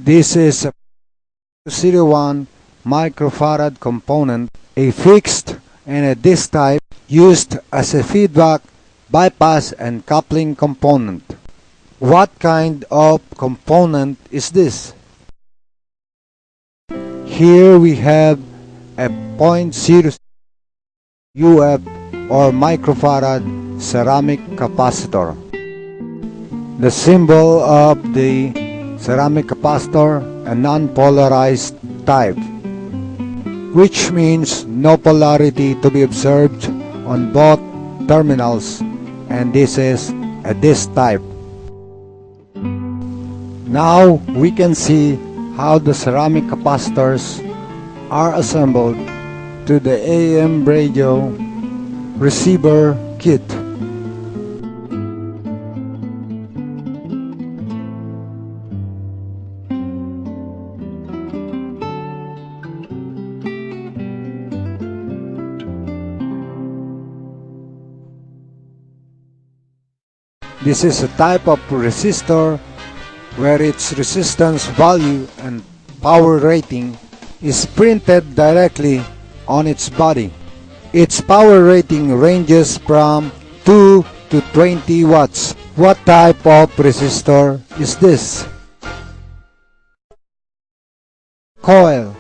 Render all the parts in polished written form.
This is a 01 microfarad component, a fixed and a disc type used as a feedback, bypass and coupling component. What kind of component is this? Here we have a 0.0 UF or microfarad ceramic capacitor. The symbol of the ceramic capacitor, a non-polarized type, which means no polarity to be observed on both terminals, and this is a disc type. Now we can see how the ceramic capacitors are assembled to the AM radio receiver kit. This is a type of resistor where its resistance value and power rating is printed directly on its body. Its power rating ranges from 2 to 20 watts. What type of resistor is this? Coil.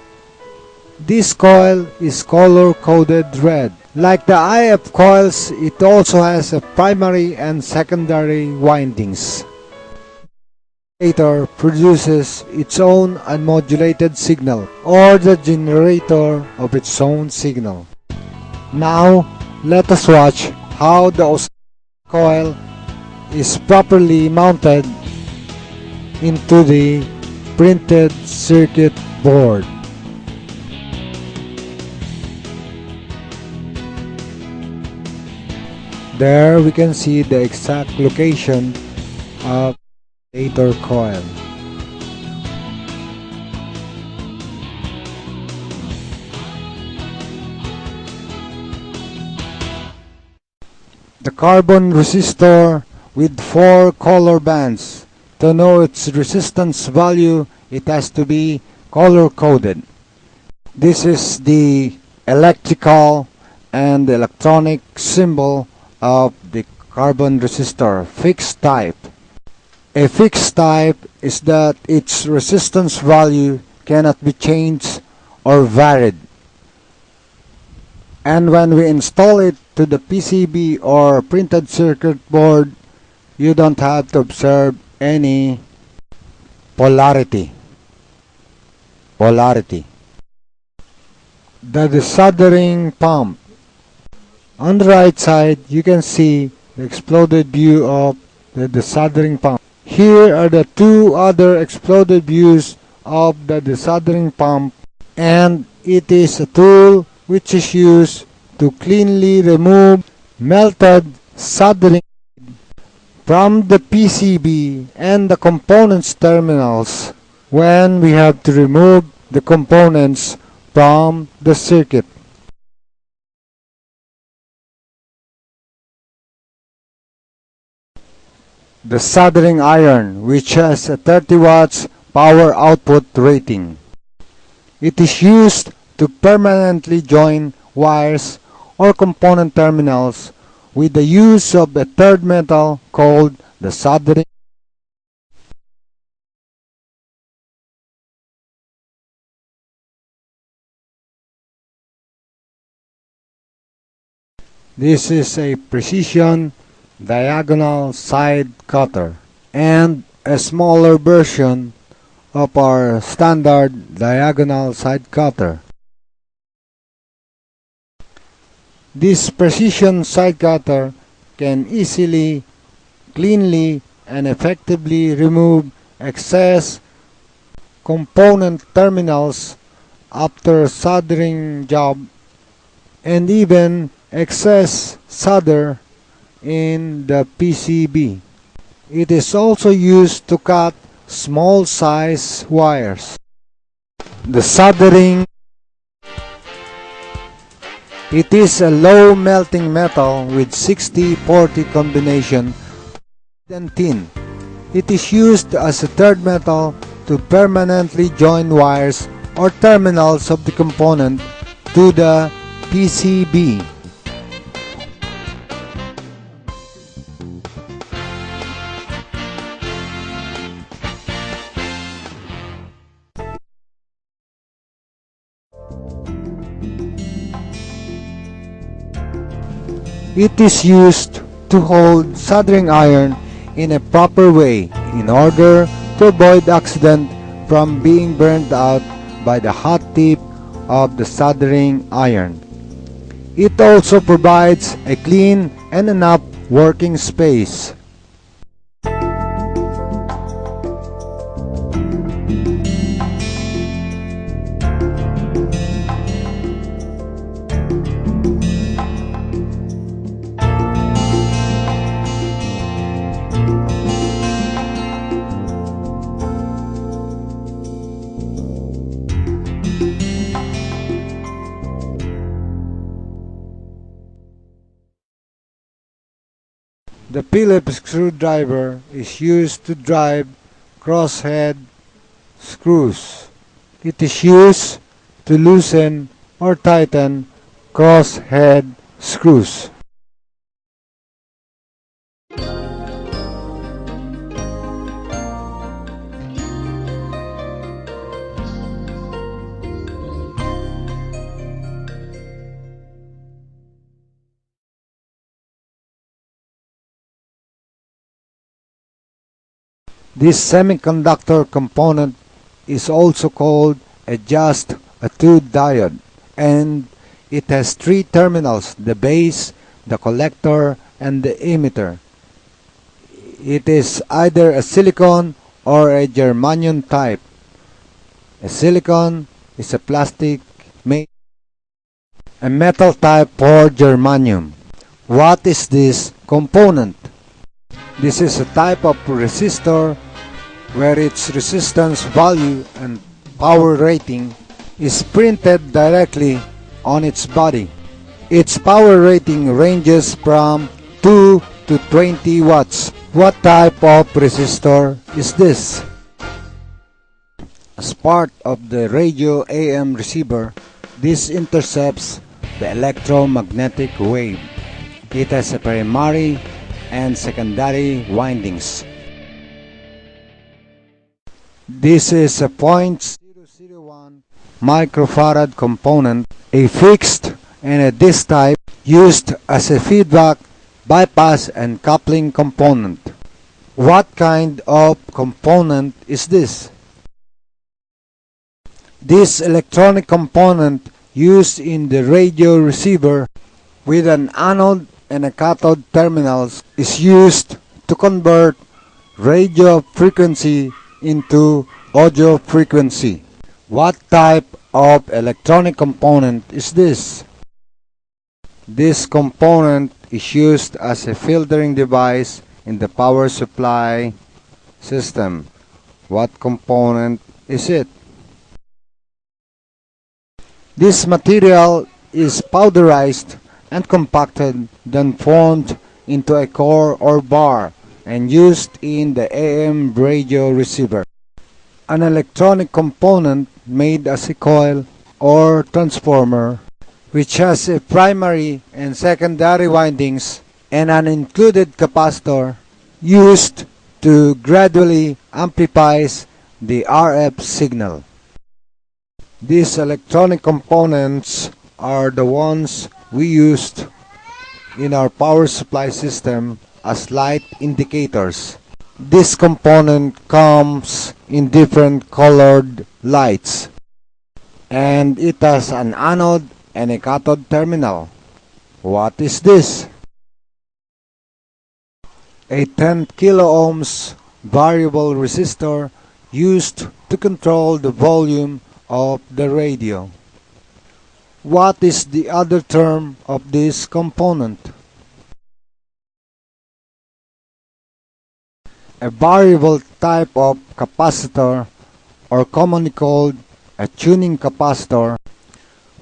This coil is color-coded red. Like the IF coils, it also has a primary and secondary windings. The generator produces its own unmodulated signal, or the generator of its own signal. Now, let us watch how the oscillator coil is properly mounted into the printed circuit board. There we can see the exact location of the oscillator coil. The carbon resistor with 4 color bands. To know its resistance value, it has to be color coded. This is the electrical and electronic symbol of the carbon resistor, fixed type. A fixed type is that its resistance value cannot be changed or varied. And when we install it to the PCB or printed circuit board, you don't have to observe any polarity. The desoldering pump. On the right side, you can see the exploded view of the desoldering pump. Here are the 2 other exploded views of the desoldering pump, and it is a tool which is used to cleanly remove melted soldering from the PCB and the components terminals when we have to remove the components from the circuit. The soldering iron, which has a 30 watts power output rating. It is used to permanently join wires or component terminals with the use of a third metal called the soldering. This is a precision diagonal side cutter and a smaller version of our standard diagonal side cutter. This precision side cutter can easily, cleanly, and effectively remove excess component terminals after soldering job, and even excess solder in the PCB. It is also used to cut small size wires. The soldering. It is a low melting metal with 60-40 combination and tin. It is used as a third metal to permanently join wires or terminals of the component to the PCB. It is used to hold soldering iron in a proper way in order to avoid accident from being burned out by the hot tip of the soldering iron. It also provides a clean and enough working space. The Phillips screwdriver is used to drive crosshead screws. It is used to loosen or tighten crosshead screws. This semiconductor component is also called a just-a-tooth diode, and it has three terminals: the base, the collector, and the emitter. It is either a silicon or a germanium type. A silicon is a plastic made a metal type for germanium. What is this component? This is a type of resistor where its resistance value and power rating is printed directly on its body. Its power rating ranges from 2 to 20 watts. What type of resistor is this? As part of the radio AM receiver, this intercepts the electromagnetic wave. It has a primary and secondary windings. This is a 0.001 microfarad component, a fixed and a disc type used as a feedback, bypass, and coupling component. What kind of component is this? This electronic component used in the radio receiver with an anode and a cathode terminals is used to convert radio frequency into audio frequency. What type of electronic component is this? This component is used as a filtering device in the power supply system. What component is it? This material is powderized and compacted, then formed into a core or bar and used in the AM radio receiver. An electronic component made as a coil or transformer, which has a primary and secondary windings and an included capacitor used to gradually amplify the RF signal. These electronic components are the ones we used in our power supply system as light indicators. This component comes in different colored lights, and it has an anode and a cathode terminal. What is this? A 10 kilo ohms variable resistor used to control the volume of the radio. What is the other term of this component? A variable type of capacitor, or commonly called a tuning capacitor,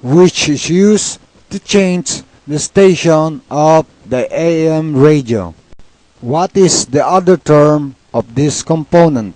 which is used to change the station of the AM radio. What is the other term of this component?